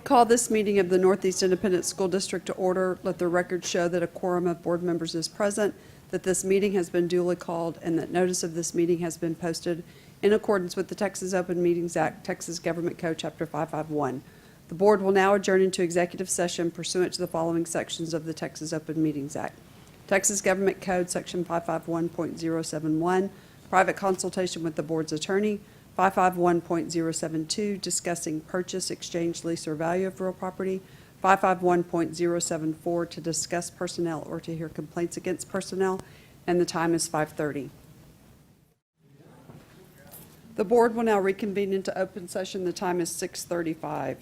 Call this meeting of the Northeast Independent School District to order. Let the record show that a quorum of board members is present, that this meeting has been duly called, and that notice of this meeting has been posted in accordance with the Texas Open Meetings Act, Texas Government Code, Chapter 551. The board will now adjourn into executive session pursuant to the following sections of the Texas Open Meetings Act. Texas Government Code, Section 551.071, private consultation with the board's attorney. 551.072, discussing purchase, exchange, lease, or value of real property. 551.074, to discuss personnel or to hear complaints against personnel. And the time is 5:30. The board will now reconvene into open session. The time is 6:35.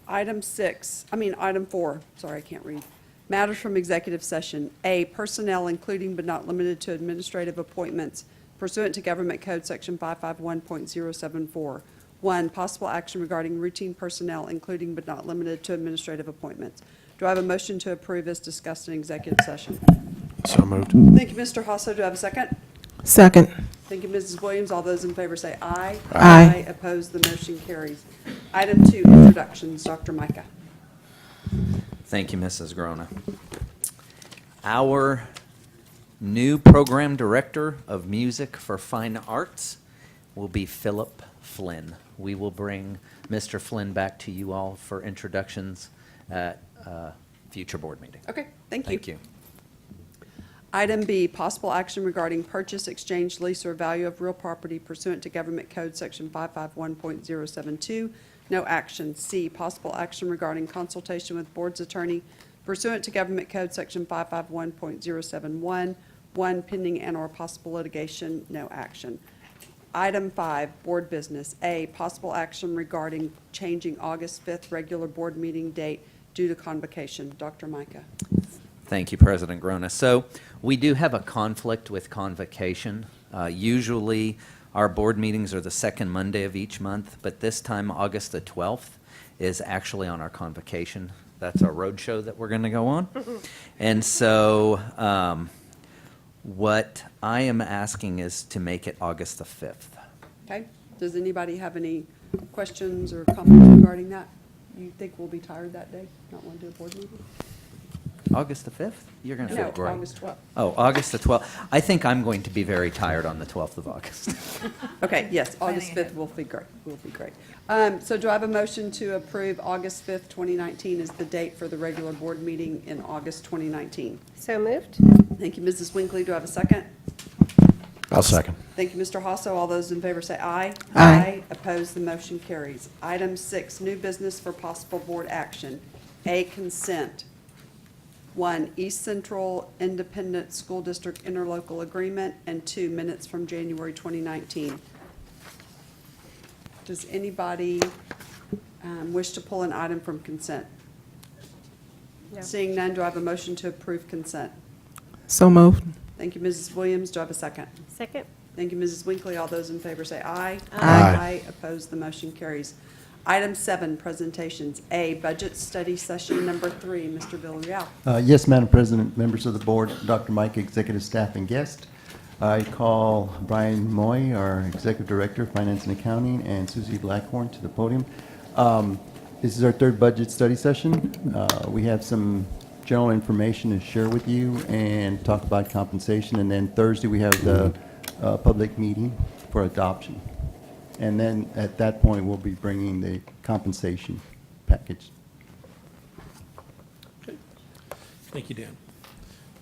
Item 4, sorry, I can't read. Matters from executive session. A, personnel including but not limited to administrative appointments pursuant to Government Code Section 551.074. 1, possible action regarding routine personnel including but not limited to administrative appointments. Do I have a motion to approve as discussed in executive session? So moved. Thank you, Mr. Hasso. Do I have a second? Second. Thank you, Mrs. Williams. All those in favor say aye. Aye. Opposed, the motion carries. Item 2, introductions. Dr. Micah. Thank you, Mrs. Grona. Our new program director of music for fine arts will be Philip Flynn. We will bring Mr. Flynn back to you all for introductions at a future board meeting. Okay, thank you. Thank you. Item B, possible action regarding purchase, exchange, lease, or value of real property pursuant to Government Code Section 551.072. No action. C, possible action regarding consultation with board's attorney pursuant to Government Code Section 551.071. 1, pending and/or possible litigation. No action. Item 5, board business. A, possible action regarding changing August 5th regular board meeting date due to convocation. Dr. Micah. Thank you, President Grona. So we do have a conflict with convocation. Usually our board meetings are the second Monday of each month, but this time August the 12th is actually on our convocation. That's our road show that we're going to go on. And so what I am asking is to make it August the 5th. Okay. Does anybody have any questions or comments regarding that? You think we'll be tired that day, not want to do a board meeting? August the 5th? You're going to feel No, great. August 12th. Oh, August the 12th. I think I'm going to be very tired on the 12th of August. Okay, yes, August 5th will be great. Will be great. So do I have a motion to approve August 5th, 2019 as the date for the regular board meeting in August 2019? So moved. Thank you, Mrs. Winkley. Do I have a second? I'll second. Thank you, Mr. Hasso. All those in favor say aye. Aye. Opposed, the motion carries. Item 6, new business for possible board action. A, consent. 1, East Central Independent School District interlocal agreement, and 2, minutes from January 2019. Does anybody wish to pull an item from consent? No. Seeing none, do I have a motion to approve consent? So moved. Thank you, Mrs. Williams. Do I have a second? Second. Thank you, Mrs. Winkley. All those in favor say aye. Aye. Opposed, the motion carries. Item 7, presentations. A, budget study session number 3. Mr. Villarreal. Yes, Madam President, members of the board, Dr. Mike, executive staff, and guest. I call Brian Moy, our Executive Director of Finance and Accounting, and Susie Blackhorn to the podium. This is our third budget study session. We have some general information to share with you and talk about compensation. And then Thursday, we have the public meeting for adoption. And then at that point, we'll be bringing the compensation package. Thank you, Dan.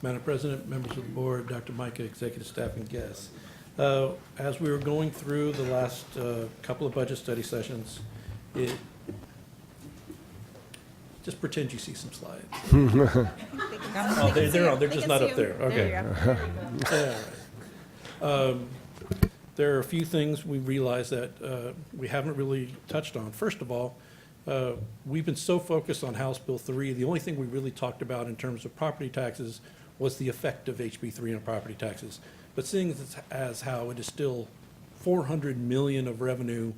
Madam President, members of the board, Dr. Micah, executive staff, and guests. As we were going through the last couple of budget study sessions, just pretend you see some slides. Oh, they're just not up there. Okay. All right. There are a few things we realize that we haven't really touched on. First of all, we've been so focused on House Bill 3, the only thing we really talked about in terms of property taxes was the effect of HB3 on property taxes. But seeing as how it is still $400 million of revenue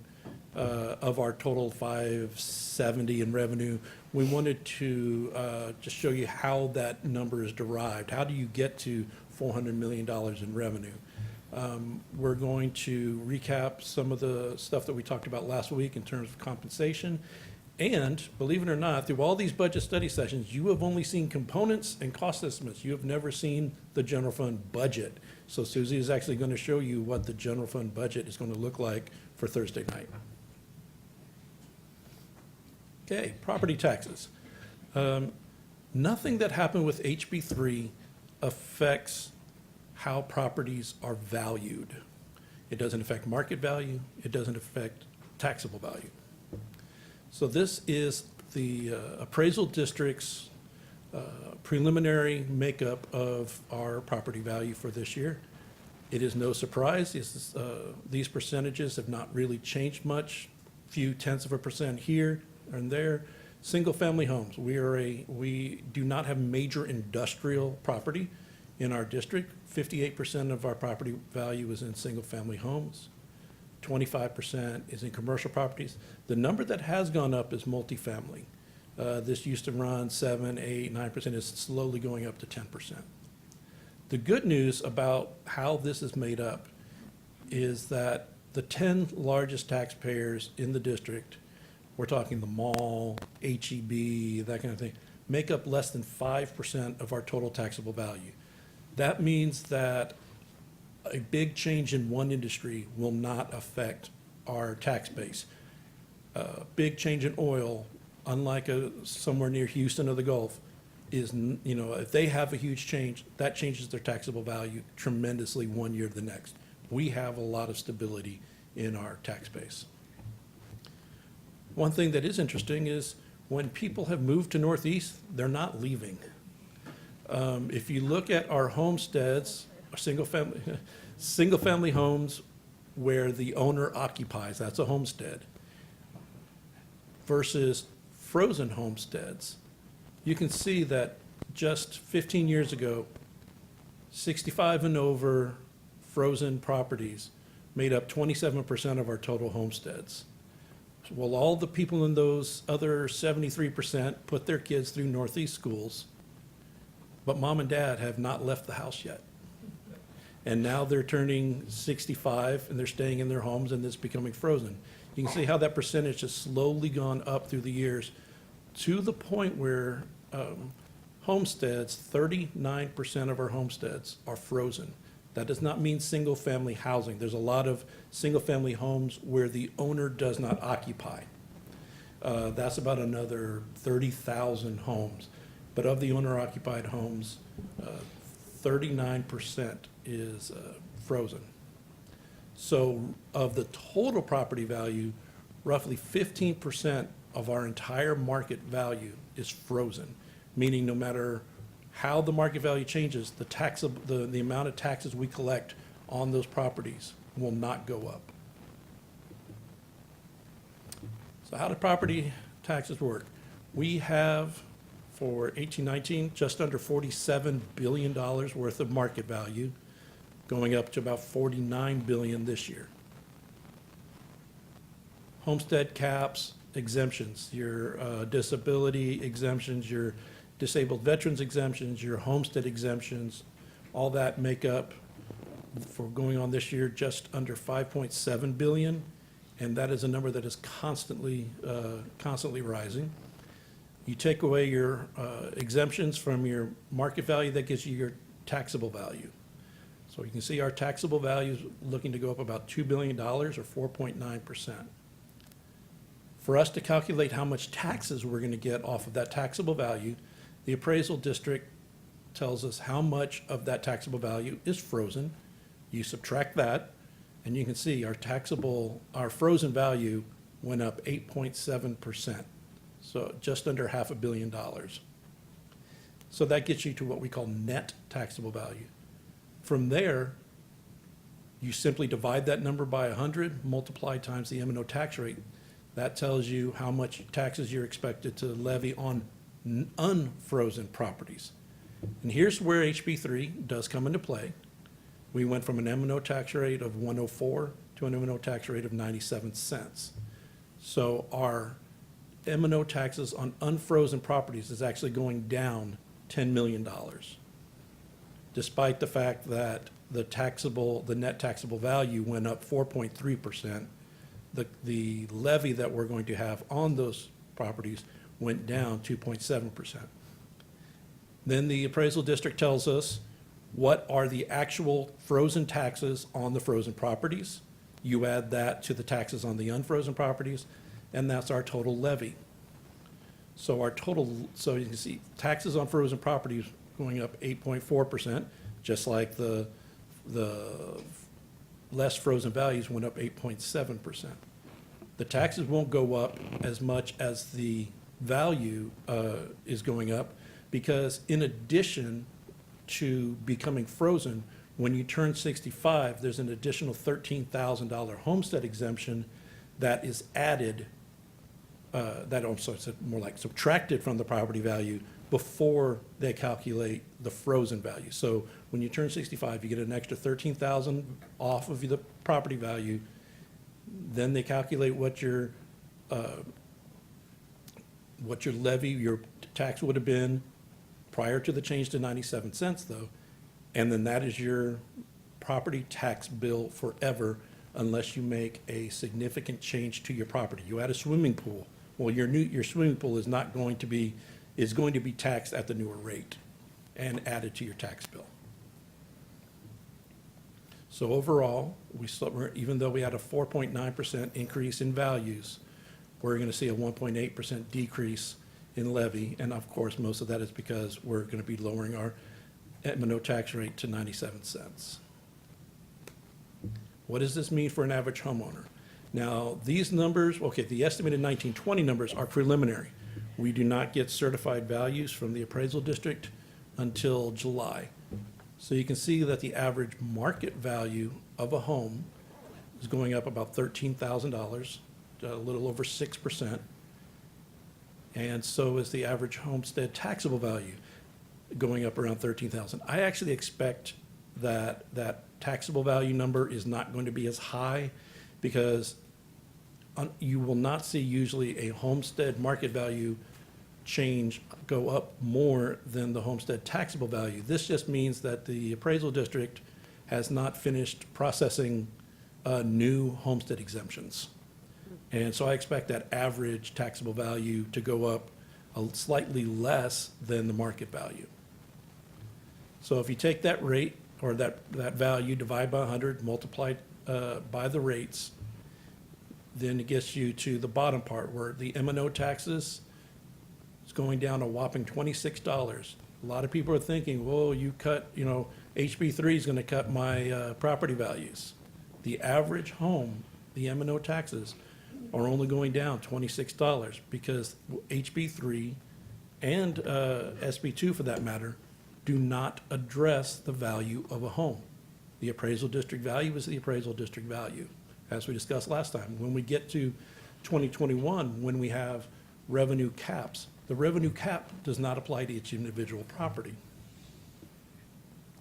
of our total 570 in revenue, we wanted to just show you how that number is derived. How do you get to $400 million in revenue? We're going to recap some of the stuff that we talked about last week in terms of compensation, And believe it or not, through all these budget study sessions, you have only seen components and cost estimates. You have never seen the general fund budget. So Susie is actually going to show you what the general fund budget is going to look like for Thursday night. Okay, property taxes. Nothing that happened with HB3 affects how properties are valued. It doesn't affect market value. It doesn't affect taxable value. So this is the appraisal district's preliminary makeup of our property value for this year. It is no surprise, these percentages have not really changed much, few tenths of a percent here and there. Single-family homes, we do not have major industrial property in our district. 58% of our property value is in single-family homes. 25% is in commercial properties. The number that has gone up is multifamily. This used to run 7, 8, 9%, is slowly going up to 10%. The good news about how this is made up is that the 10 largest taxpayers in the district, we're talking the mall, HEB, that kind of thing, make up less than 5% of our total taxable value. That means that a big change in one industry will not affect our tax base. Big change in oil, unlike somewhere near Houston or the Gulf, is, if they have a huge change, that changes their taxable value tremendously one year to the next. We have a lot of stability in our tax base. One thing that is interesting is when people have moved to Northeast, they're not leaving. If you look at our homesteads, our single-family homes where the owner occupies, that's a homestead, versus frozen homesteads, you can see that just 15 years ago, 65 and over frozen properties made up 27% of our total homesteads. Well, all the people in those other 73% put their kids through Northeast schools, but mom and dad have not left the house yet. And now they're turning 65 and they're staying in their homes and it's becoming frozen. You can see how that percentage has slowly gone up through the years to the point where homesteads, 39% of our homesteads are frozen. That does not mean single-family housing. There's a lot of single-family homes where the owner does not occupy. That's about another 30,000 homes. But of the owner-occupied homes, 39% is frozen. So of the total property value, roughly 15% of our entire market value is frozen, meaning no matter how the market value changes, the amount of taxes we collect on those properties will not go up. So how do property taxes work? We have, for 1819, just under $47 billion worth of market value, going up to about $49 billion this year. Homestead caps, exemptions, your disability exemptions, your disabled veterans exemptions, your homestead exemptions, all that make up, for going on this year, just under $5.7 billion, and that is a number that is constantly rising. You take away your exemptions from your market value, that gives you your taxable value. So you can see our taxable value is looking to go up about $2 billion, or 4.9%. For us to calculate how much taxes we're going to get off of that taxable value, the appraisal district tells us how much of that taxable value is frozen. You subtract that, and you can see our frozen value went up 8.7%, so just under $500 million. So that gets you to what we call net taxable value. From there, you simply divide that number by 100, multiply times the M&O tax rate. That tells you how much taxes you're expected to levy on unfrozen properties. And here's where HB3 does come into play. We went from an M&O tax rate of 104 to an M&O tax rate of 97 cents. So our M&O taxes on unfrozen properties is actually going down $10 million, despite the fact that the net taxable value went up 4.3%. The levy that we're going to have on those properties went down 2.7%. Then the appraisal district tells us what are the actual frozen taxes on the frozen properties. You add that to the taxes on the unfrozen properties, and that's our total levy. So our total, so you can see taxes on frozen properties going up 8.4%, just like the less frozen values went up 8.7%. The taxes won't go up as much as the value is going up, because in addition to becoming frozen, when you turn 65, there's an additional $13,000 homestead exemption that is added, it's more like subtracted from the property value before they calculate the frozen value. So when you turn 65, you get an extra $13,000 off of the property value. Then they calculate what your levy, your tax would have been prior to the change to 97 cents though. And then that is your property tax bill forever unless you make a significant change to your property. You add a swimming pool. Well, your swimming pool is going to be taxed at the newer rate and added to your tax bill. So overall, even though we had a 4.9% increase in values, we're going to see a 1.8% decrease in levy. And of course, most of that is because we're going to be lowering our M&O tax rate to 97 cents. What does this mean for an average homeowner? Now, these numbers, okay, the estimated 1920 numbers are preliminary. We do not get certified values from the appraisal district until July. So you can see that the average market value of a home is going up about $13,000, a little over 6%. And so is the average homestead taxable value, going up around $13,000. I actually expect that taxable value number is not going to be as high, because you will not see usually a homestead market value change go up more than the homestead taxable value. This just means that the appraisal district has not finished processing new homestead exemptions. And so I expect that average taxable value to go up slightly less than the market value. So if you take that rate, or that value, divide by 100, multiply by the rates, then it gets you to the bottom part where the M&O taxes is going down a whopping $26. A lot of people are thinking, whoa, you cut, HB3 is going to cut my property values. The average home, the M&O taxes are only going down $26, because HB3 and SB2 for that matter do not address the value of a home. The appraisal district value is the appraisal district value, as we discussed last time. When we get to 2021, when we have revenue caps, the revenue cap does not apply to each individual property.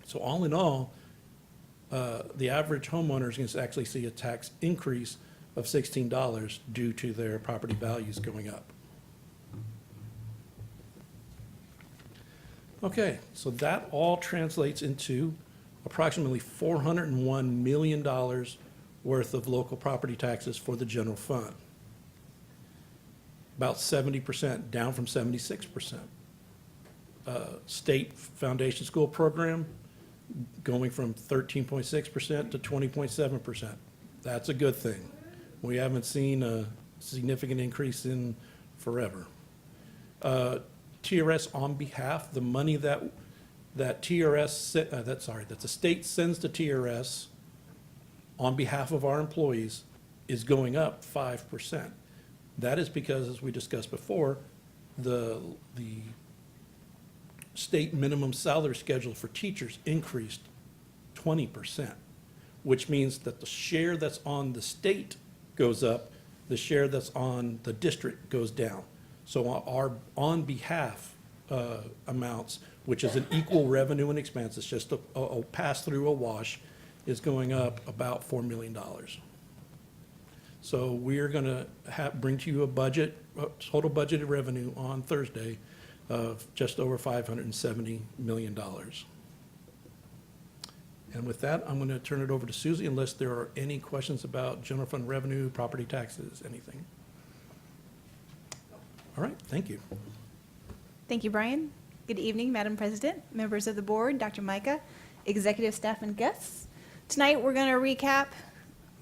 So all in all, the average homeowner is going to actually see a tax increase of $16 due to their property values going up. Okay, so that all translates into approximately $401 million worth of local property taxes for the general fund. About 70%, down from 76%. State foundation school program going from 13.6% to 20.7%. That's a good thing. We haven't seen a significant increase in forever. TRS on behalf, the money that the state sends to TRS on behalf of our employees is going up 5%. That is because, as we discussed before, the state minimum salary schedule for teachers increased 20%, which means that the share that's on the state goes up, the share that's on the district goes down. So our on behalf amounts, which is an equal revenue and expense, it's just a pass-through, a wash, is going up about $4 million. So we're going to bring to you a total budgeted revenue on Thursday of just over $570 million. And with that, I'm going to turn it over to Susie, unless there are any questions about general fund revenue, property taxes, anything. All right, thank you. Thank you, Brian. Good evening, Madam President, members of the board, Dr. Micah, executive staff, and guests. Tonight, we're going to recap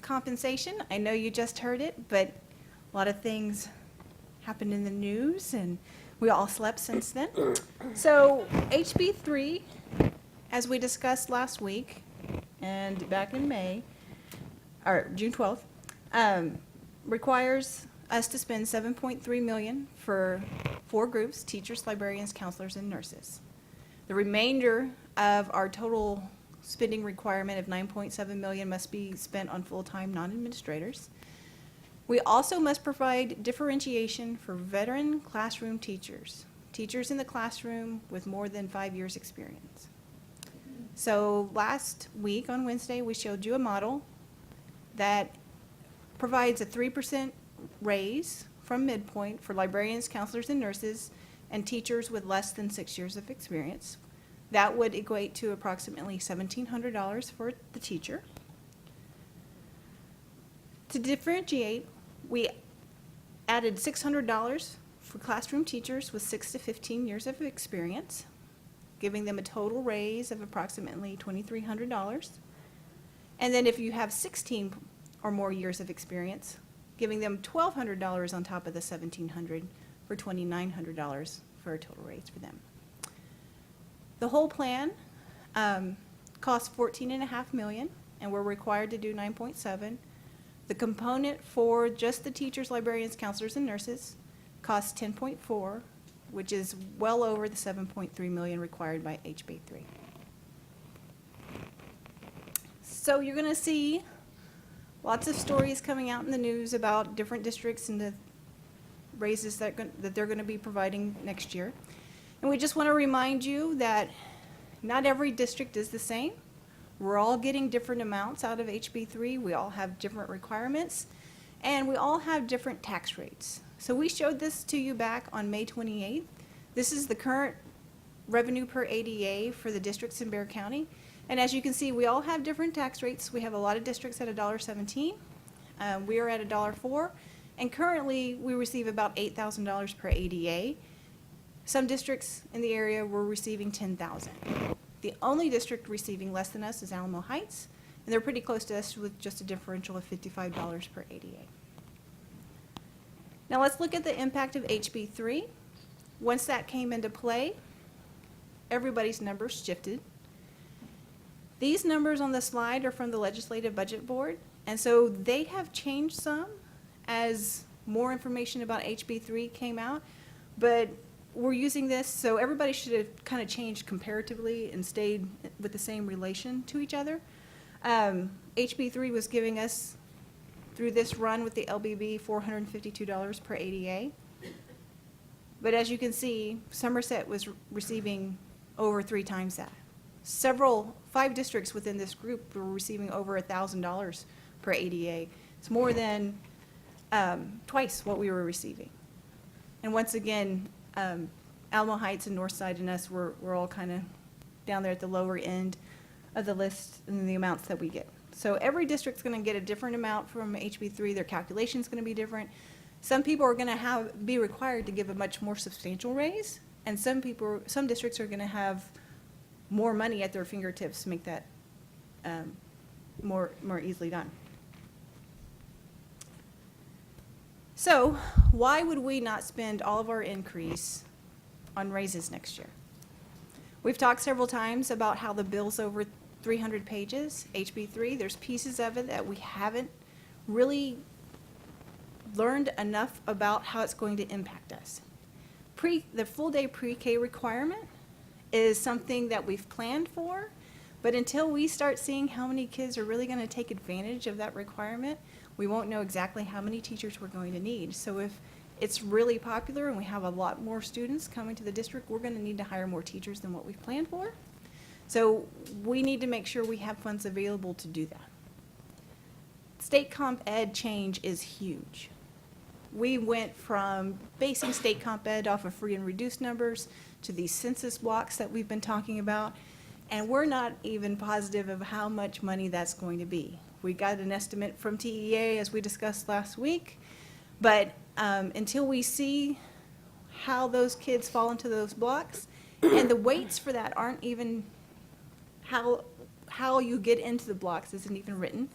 compensation. I know you just heard it, but a lot of things happened in the news, and we all slept since then. So HB3, as we discussed last week and back in May, or June 12th, requires us to spend $7.3 million for 4 groups: teachers, librarians, counselors, and nurses. The remainder of our total spending requirement of $9.7 million must be spent on full-time non-administrators. We also must provide differentiation for veteran classroom teachers, teachers in the classroom with more than 5 years' experience. So last week on Wednesday, we showed you a model that provides a 3% raise from midpoint for librarians, counselors, and nurses, and teachers with less than 6 years of experience. That would equate to approximately $1,700 for the teacher. To differentiate, we added $600 for classroom teachers with 6 to 15 years of experience, giving them a total raise of approximately $2,300. And then if you have 16 or more years of experience, giving them $1,200 on top of the $1,700 for $2,900 for a total raise for them. The whole plan costs $14.5 million, and we're required to do 9.7. The component for just the teachers, librarians, counselors, and nurses costs 10.4, which is well over the 7.3 million required by HB3. So you're going to see lots of stories coming out in the news about different districts and the raises that they're going to be providing next year. And we just want to remind you that not every district is the same. We're all getting different amounts out of HB3. We all have different requirements, and we all have different tax rates. So we showed this to you back on May 28th. This is the current revenue per ADA for the districts in Bexar County. And as you can see, we all have different tax rates. We have a lot of districts at $1.17. We are at $1.04. And currently, we receive about $8,000 per ADA. Some districts in the area were receiving $10,000. The only district receiving less than us is Alamo Heights, and they're pretty close to us with just a differential of $55 per ADA. Now let's look at the impact of HB3. Once that came into play, everybody's numbers shifted. These numbers on the slide are from the Legislative Budget Board, and so they have changed some as more information about HB3 came out, but we're using this, so everybody should have kind of changed comparatively and stayed with the same relation to each other. HB3 was giving us, through this run with the LBB, $452 per ADA. But as you can see, Somerset was receiving over 3 times that. 5 districts within this group were receiving over $1,000 per ADA. It's more than twice what we were receiving. And once again, Alamo Heights and Northside and us, we're all kind of down there at the lower end of the list and the amounts that we get. So every district's going to get a different amount from HB3. Their calculation's going to be different. Some people are going to be required to give a much more substantial raise, and some districts are going to have more money at their fingertips to make that more easily done. So why would we not spend all of our increase on raises next year? We've talked several times about how the bill's over 300 pages, HB3. There's pieces of it that we haven't really learned enough about how it's going to impact us. The full-day pre-K requirement is something that we've planned for, but until we start seeing how many kids are really going to take advantage of that requirement, we won't know exactly how many teachers we're going to need. So if it's really popular and we have a lot more students coming to the district, we're going to need to hire more teachers than what we've planned for. So we need to make sure we have funds available to do that. State comp ed change is huge. We went from basing state comp ed off of free and reduced numbers to these census blocks that we've been talking about, and we're not even positive of how much money that's going to be. We got an estimate from TEA, as we discussed last week, but until we see how those kids fall into those blocks. And the weights for that aren't even, how you get into the blocks isn't even written.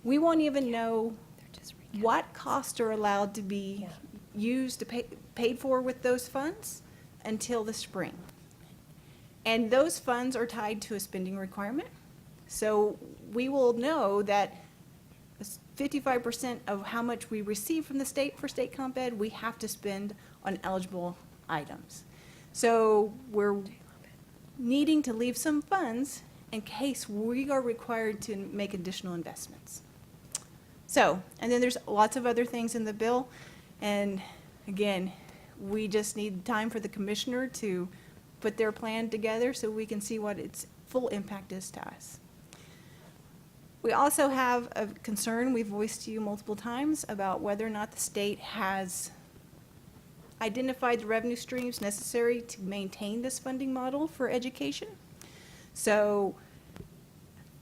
We won't even know what costs are allowed to be used, paid for with those funds until the spring. And those funds are tied to a spending requirement. So we will know that 55% of how much we receive from the state for state comp ed, we have to spend on eligible items. So we're needing to leave some funds in case we are required to make additional investments. So, and then there's lots of other things in the bill. And again, we just need time for the commissioner to put their plan together so we can see what its full impact is to us. We also have a concern we've voiced to you multiple times about whether or not the state has identified the revenue streams necessary to maintain this funding model for education. So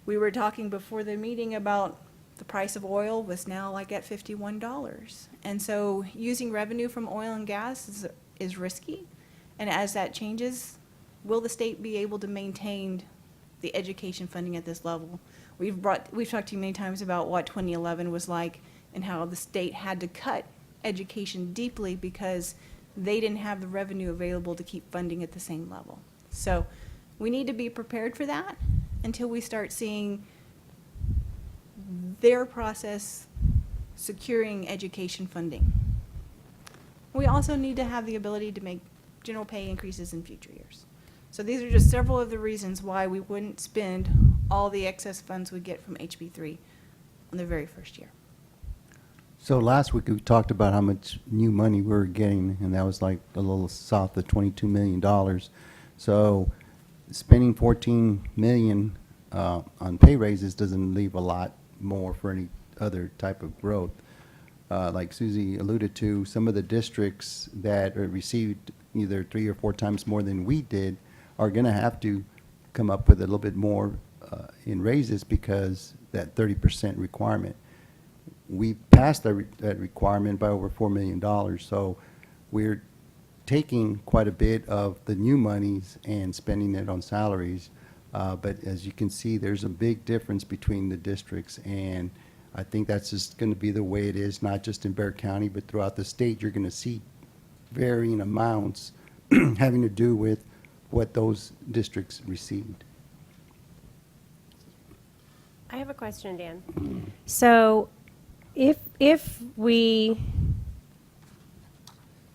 we were talking before the meeting about the price of oil was now like at $51. And so using revenue from oil and gas is risky. And as that changes, will the state be able to maintain the education funding at this level? We've talked to you many times about what 2011 was like and how the state had to cut education deeply because they didn't have the revenue available to keep funding at the same level. So we need to be prepared for that until we start seeing their process securing education funding. We also need to have the ability to make general pay increases in future years. So these are just several of the reasons why we wouldn't spend all the excess funds we get from HB3 on the very first year. So last week, we talked about how much new money we were getting, and that was like a little south of $22 million. So spending $14 million on pay raises doesn't leave a lot more for any other type of growth. Like Susie alluded to, some of the districts that received either 3 or 4 times more than we did are going to have to come up with a little bit more in raises because that 30% requirement. We passed that requirement by over $4 million. So we're taking quite a bit of the new monies and spending it on salaries. But as you can see, there's a big difference between the districts. And I think that's just going to be the way it is, not just in Bexar County, but throughout the state. You're going to see varying amounts having to do with what those districts received. I have a question, Dan. So if we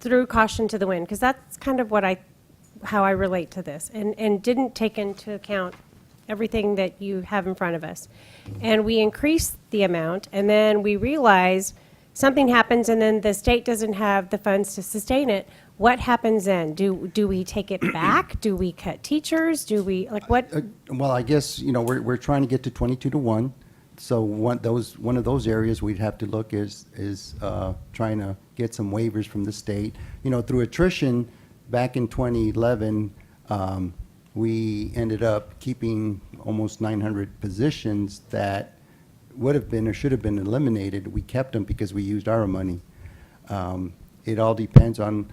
threw caution to the wind, because that's kind of how I relate to this, and didn't take into account everything that you have in front of us, and we increase the amount, and then we realize something happens, and then the state doesn't have the funds to sustain it, what happens then? Do we take it back? Do we cut teachers? Do we, like, what? Well, I guess, we're trying to get to 22-1. So one of those areas we'd have to look is trying to get some waivers from the state. Through attrition, back in 2011, we ended up keeping almost 900 positions that would have been or should have been eliminated. We kept them because we used our money. It all depends on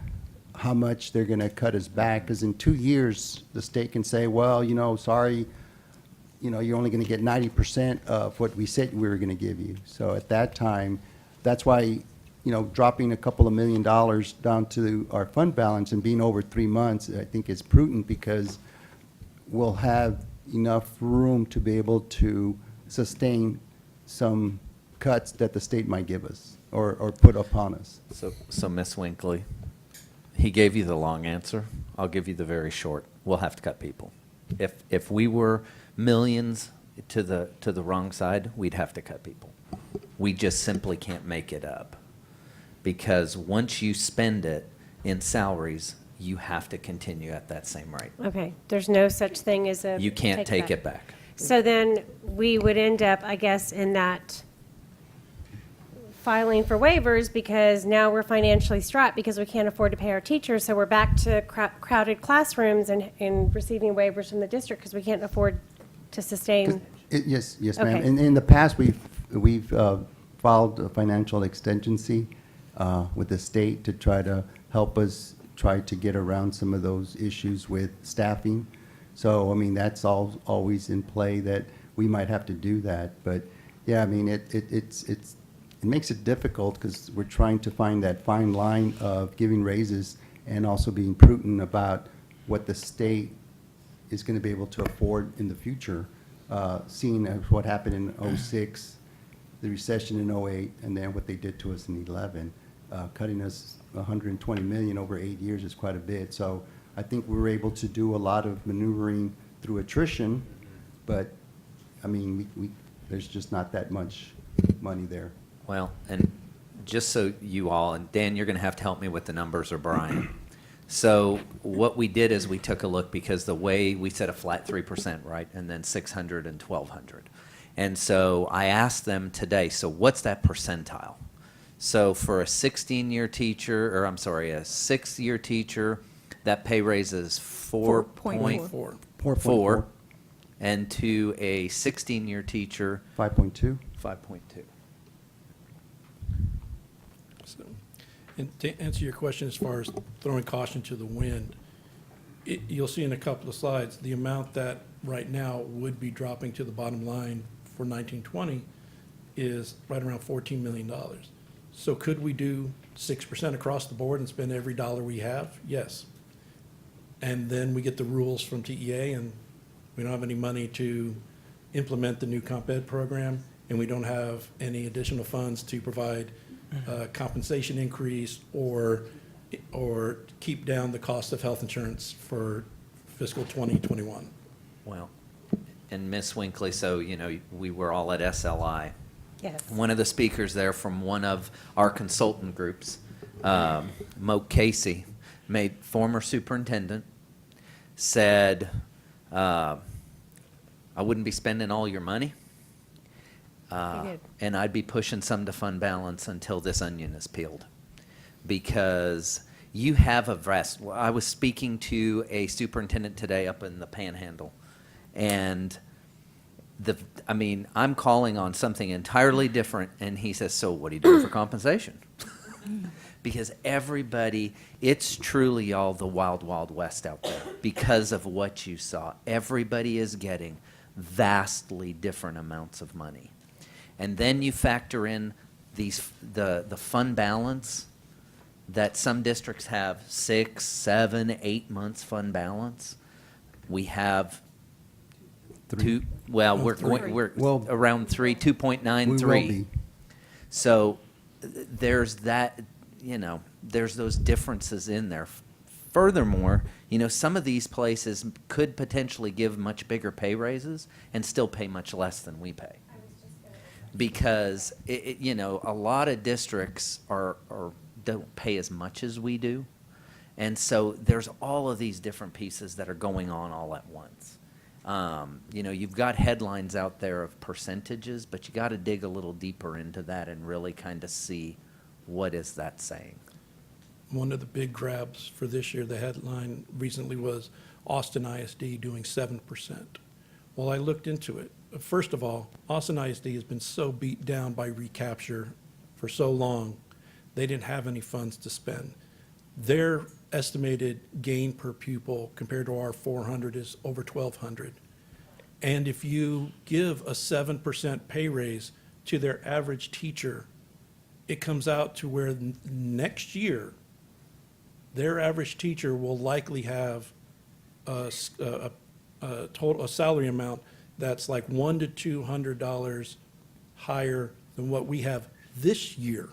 how much they're going to cut us back, because in 2 years, the state can say, well, sorry, you're only going to get 90% of what we said we were going to give you. So at that time, that's why, dropping a couple of $1 million down to our fund balance and being over 3 months, I think is prudent, because we'll have enough room to be able to sustain some cuts that the state might give us or put upon us. So Ms. Winkley, he gave you the long answer. I'll give you the very short. We'll have to cut people. If we were millions to the wrong side, we'd have to cut people. We just simply can't make it up, because once you spend it in salaries, you have to continue at that same rate. Okay, there's no such thing as a. You can't take it back. So then we would end up, I guess, in that filing for waivers, because now we're financially strapped because we can't afford to pay our teachers. So we're back to crowded classrooms and receiving waivers from the district because we can't afford to sustain. Yes, ma'am. Okay. In the past, we've filed a financial extension with the state to try to help us try to get around some of those issues with staffing. So, I mean, that's always in play that we might have to do that. But, yeah, I mean, it makes it difficult because we're trying to find that fine line of giving raises and also being prudent about what the state is going to be able to afford in the future, seeing as what happened in '06, the recession in '08, and then what they did to us in '11. Cutting us $120 million over 8 years is quite a bit. So I think we were able to do a lot of maneuvering through attrition, but, I mean, there's just not that much money there. Well, and just so you all, and Dan, you're going to have to help me with the numbers, or Brian. So what we did is we took a look, because the way we set a flat 3%, right, and then 600 and 1,200. And so I asked them today, so what's that percentile? So for a 16-year teacher, or I'm sorry, a 6-year teacher, that pay raise is 4.4. 4.4. And to a 16-year teacher, 5.2. 5.2. So, and to answer your question as far as throwing caution to the wind, you'll see in a couple of slides, the amount that right now would be dropping to the bottom line for 1920 is right around $14 million. So could we do 6% across the board and spend every dollar we have? Yes. And then we get the rules from TEA, and we don't have any money to implement the new comp ed program, and we don't have any additional funds to provide compensation increase or keep down the cost of health insurance for fiscal 2021. Well, and Ms. Winkley, so, you know, we were all at SLI. Yes. One of the speakers there from one of our consultant groups, Mo Casey, former superintendent, said, I wouldn't be spending all your money. He did. And I'd be pushing some to fund balance until this onion is peeled. Because you have a vast, I was speaking to a superintendent today up in the Panhandle, and I'm calling on something entirely different, and he says, so what are you doing for compensation? Because everybody, it's truly all the wild, wild west out there because of what you saw. Everybody is getting vastly different amounts of money. And then you factor in the fund balance that some districts have 6, 7, 8 months fund balance. We have Three. we're Well, around 3, We will 2.93. be. So there's that, there's those differences in there. Furthermore, some of these places could potentially give much bigger pay raises and still pay much less than we pay. Because, a lot of districts don't pay as much as we do. And so there's all of these different pieces that are going on all at once. You've got headlines out there of percentages, but you got to dig a little deeper into that and really kind of see what is that saying. One of the big grabs for this year, the headline recently was Austin ISD doing 7%. Well, I looked into it. First of all, Austin ISD has been so beat down by recapture for so long, they didn't have any funds to spend. Their estimated gain per pupil compared to our 400 is over 1,200. And if you give a 7% pay raise to their average teacher, it comes out to where next year, their average teacher will likely have a salary amount that's like $100 to $200 higher than what we have this year,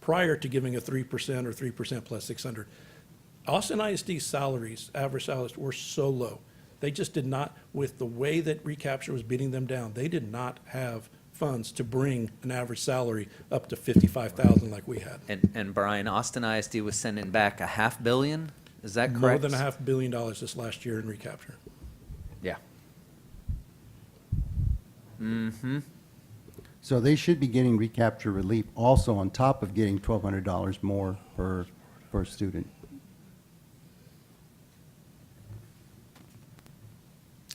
prior to giving a 3% or 3% plus 600. Austin ISD salaries, average salaries, were so low. They just did not, with the way that recapture was beating them down, they did not have funds to bring an average salary up to $55,000 like we had. And Brian, Austin ISD was sending back $500 million, is that correct? More than $500 million this last year in recapture. Yeah. Mm-hmm. So they should be getting recapture relief also on top of getting $1,200 more per student.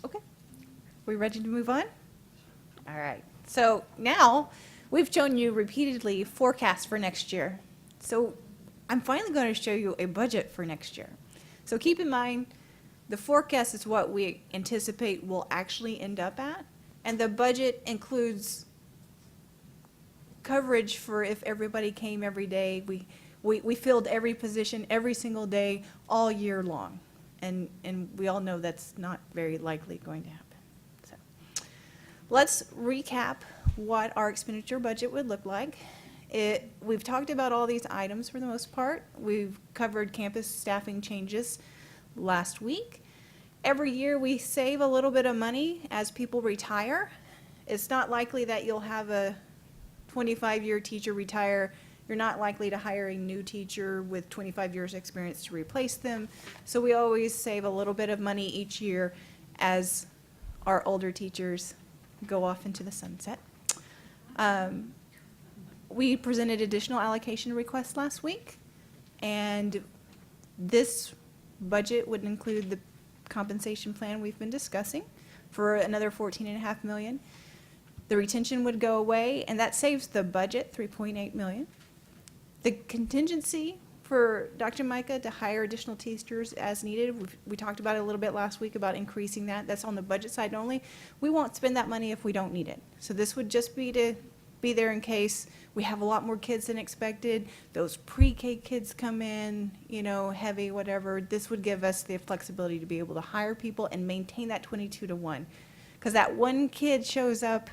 Okay. We ready to move on? All right. So now, we've shown you repeatedly forecasts for next year. So I'm finally going to show you a budget for next year. So keep in mind, the forecast is what we anticipate we'll actually end up at, and the budget includes coverage for if everybody came every day. We filled every position every single day all year long, and we all know that's not very likely going to happen. So let's recap what our expenditure budget would look like. We've talked about all these items for the most part. We've covered campus staffing changes last week. Every year we save a little bit of money as people retire. It's not likely that you'll have a 25-year teacher retire. You're not likely to hire a new teacher with 25 years experience to replace them. So we always save a little bit of money each year as our older teachers go off into the sunset. We presented additional allocation requests last week, and this budget would include the compensation plan we've been discussing for another $14.5 million. The retention would go away, and that saves the budget $3.8 million. The contingency for Dr. Micah to hire additional teachers as needed, we talked about it a little bit last week about increasing that. That's on the budget side only. We won't spend that money if we don't need it. So this would just be to be there in case we have a lot more kids than expected. Those pre-K kids come in, heavy, whatever. This would give us the flexibility to be able to hire people and maintain that 22-to-1. Because that one kid shows up,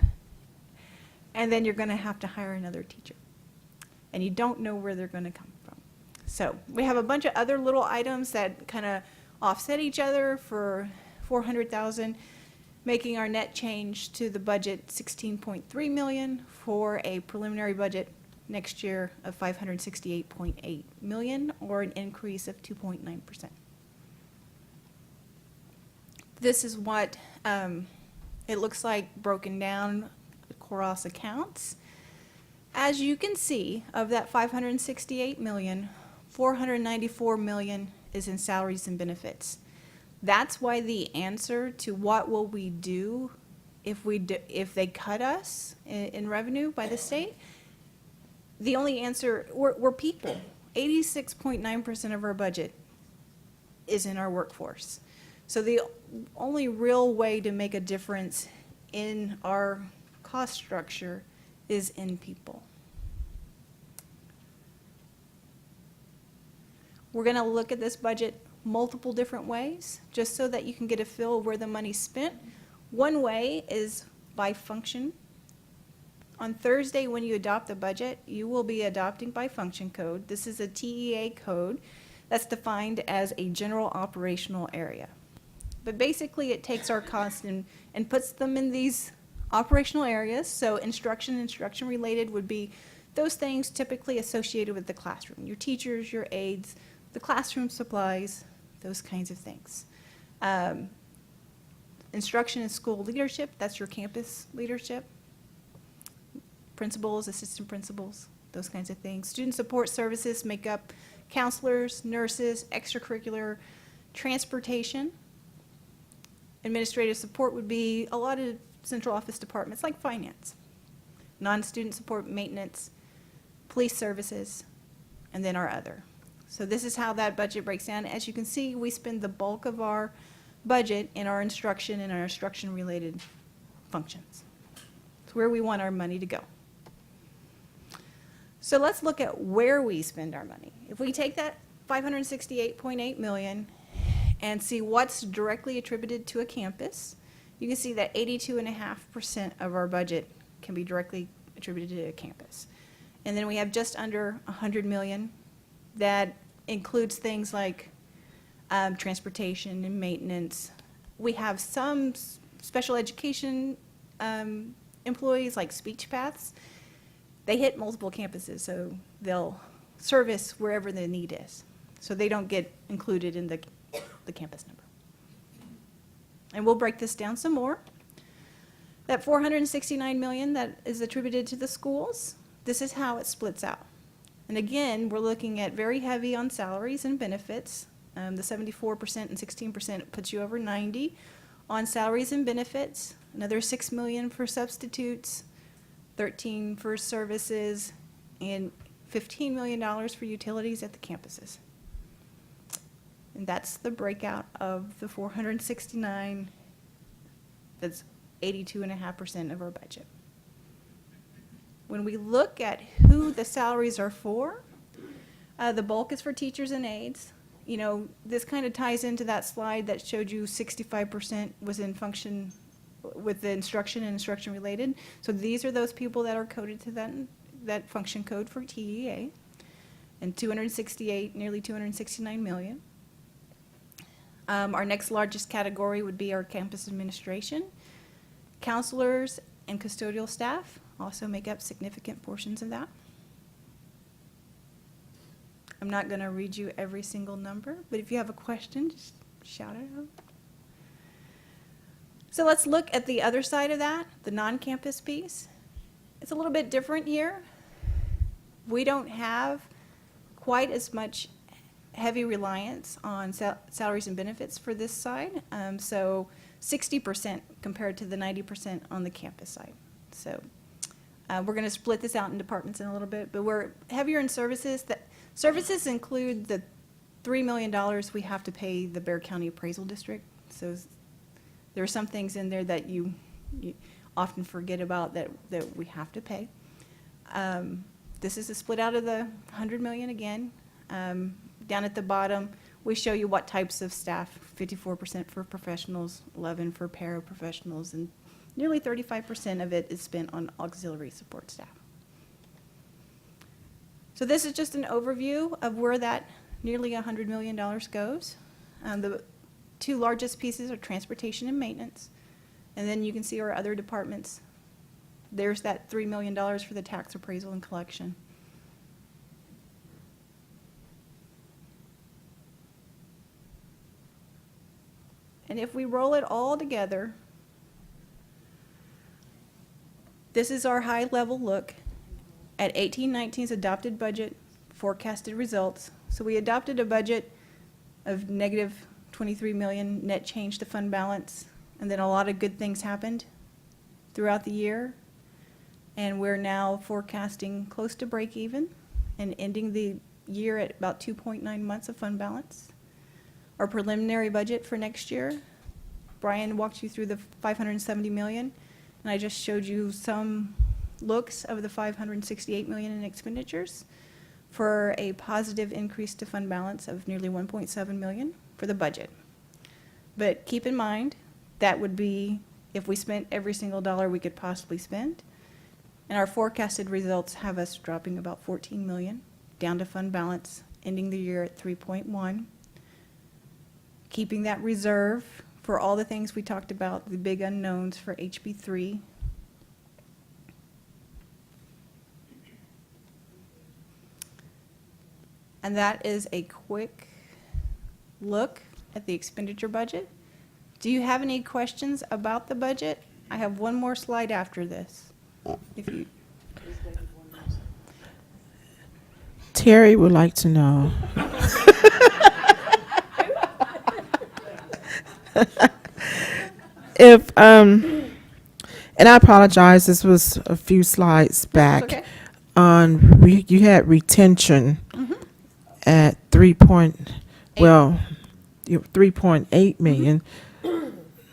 and then you're going to have to hire another teacher. And you don't know where they're going to come from. So we have a bunch of other little items that kind of offset each other for $400,000, making our net change to the budget $16.3 million for a preliminary budget next year of $568.8 million, or an increase of 2.9%. This is what it looks like broken down across accounts. As you can see, of that $568 million, $494 million is in salaries and benefits. That's why the answer to what will we do if they cut us in revenue by the state, the only answer, we're people. 86.9% of our budget is in our workforce. So the only real way to make a difference in our cost structure is in people. We're going to look at this budget multiple different ways, just so that you can get a feel of where the money's spent. One way is by function. On Thursday, when you adopt the budget, you will be adopting by function code. This is a TEA code that's defined as a general operational area. But basically, it takes our costs and puts them in these operational areas. So instruction related would be those things typically associated with the classroom. Your teachers, your aides, the classroom supplies, those kinds of things. Instruction and school leadership, that's your campus leadership. Principals, assistant principals, those kinds of things. Student support services make up counselors, nurses, extracurricular, transportation. Administrative support would be a lot of central office departments like finance. Non-student support, maintenance, police services, and then our other. So this is how that budget breaks down. As you can see, we spend the bulk of our budget in our instruction and our instruction-related functions. It's where we want our money to go. So let's look at where we spend our money. If we take that $568.8 million and see what's directly attributed to a campus, you can see that 82.5% of our budget can be directly attributed to a campus. And then we have just under $100 million that includes things like transportation and maintenance. We have some special education employees like speech paths. They hit multiple campuses, so they'll service wherever the need is. So they don't get included in the campus number. And we'll break this down some more. That $469 million that is attributed to the schools, this is how it splits out. And again, we're looking at very heavy on salaries and benefits. The 74% and 16% puts you over 90 on salaries and benefits. Another $6 million for substitutes, 13 for services, and $15 million for utilities at the campuses. And that's the breakout of the 469, that's 82.5% of our budget. When we look at who the salaries are for, the bulk is for teachers and aides. You know, this kind of ties into that slide that showed you 65% was in function with the instruction and instruction related. So these are those people that are coded to that function code for TEA. And 268, nearly 269 million. Our next largest category would be our campus administration. Counselors and custodial staff also make up significant portions of that. I'm not going to read you every single number, but if you have a question, just shout it out. So let's look at the other side of that, the non-campus piece. It's a little bit different here. We don't have quite as much heavy reliance on salaries and benefits for this side. So 60% compared to the 90% on the campus side. So we're going to split this out in departments in a little bit, but we're heavier in services. Services include the $3 million we have to pay the Bexar County Appraisal District. So there are some things in there that you often forget about that we have to pay. This is a split out of the $100 million again. Down at the bottom, we show you what types of staff, 54% for professionals, 11% for paraprofessionals, and nearly 35% of it is spent on auxiliary support staff. So this is just an overview of where that nearly $100 million goes. The two largest pieces are transportation and maintenance. And then you can see our other departments. There's that $3 million for the tax appraisal and collection. And if we roll it all together, this is our high-level look at 18-19's adopted budget, forecasted results. So we adopted a budget of negative 23 million net change to fund balance, and then a lot of good things happened throughout the year. And we're now forecasting close to break even and ending the year at about 2.9 months of fund balance. Our preliminary budget for next year, Brian walked you through the 570 million, and I just showed you some looks of the 568 million in expenditures for a positive increase to fund balance of nearly 1.7 million for the budget. But keep in mind, that would be if we spent every single dollar we could possibly spend. And our forecasted results have us dropping about 14 million down to fund balance, ending the year at 3.1. Keeping that reserve for all the things we talked about, the big unknowns for HB3. And that is a quick look at the expenditure budget. Do you have any questions about the budget? I have one more slide after this. If you Terry would like to know. If, and I apologize, this was a few slides back. okay. You had retention at 3.8 million.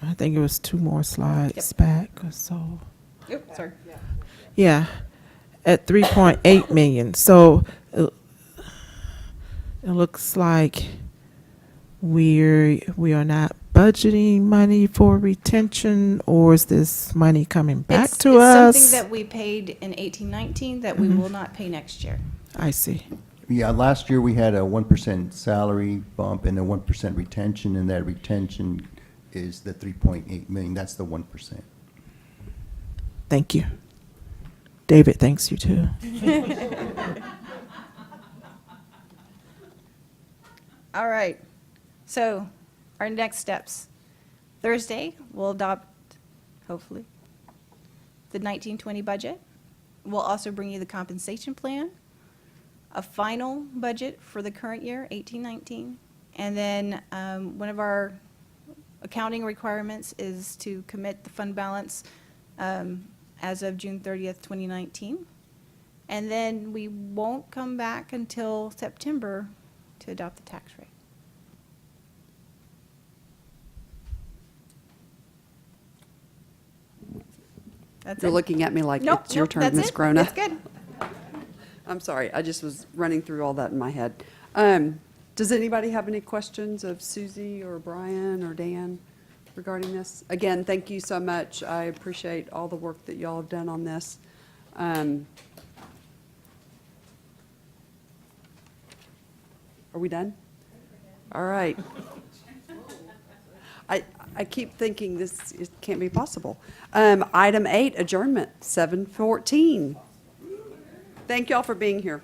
I think it was two more slides back or so. Oops, sorry. Yeah, at 3.8 million. So it looks like we are not budgeting money for retention, or is this money coming back to us? It's something that we paid in 18-19 that we will not pay next year. I see. Yeah, last year we had a 1% salary bump and a 1% retention, and that retention is the 3.8 million. That's the 1%. Thank you. David, thanks you too. All right. So our next steps. Thursday, we'll adopt, hopefully, the 19-20 budget. We'll also bring you the compensation plan, a final budget for the current year, 18-19. And then one of our accounting requirements is to commit the fund balance as of June 30th, 2019. And then we won't come back until September to adopt the tax rate. That's You're it. looking at me like Nope, it's your nope, turn, that's Ms. it. Grona. That's good. I'm sorry, I just was running through all that in my head. Does anybody have any questions of Susie or Brian or Dan regarding this? Again, thank you so much. I appreciate all the work that y'all have done on this. Are we done? All right. I keep thinking this can't be possible. Item 8, adjournment, 7:14. Thank y'all for being here.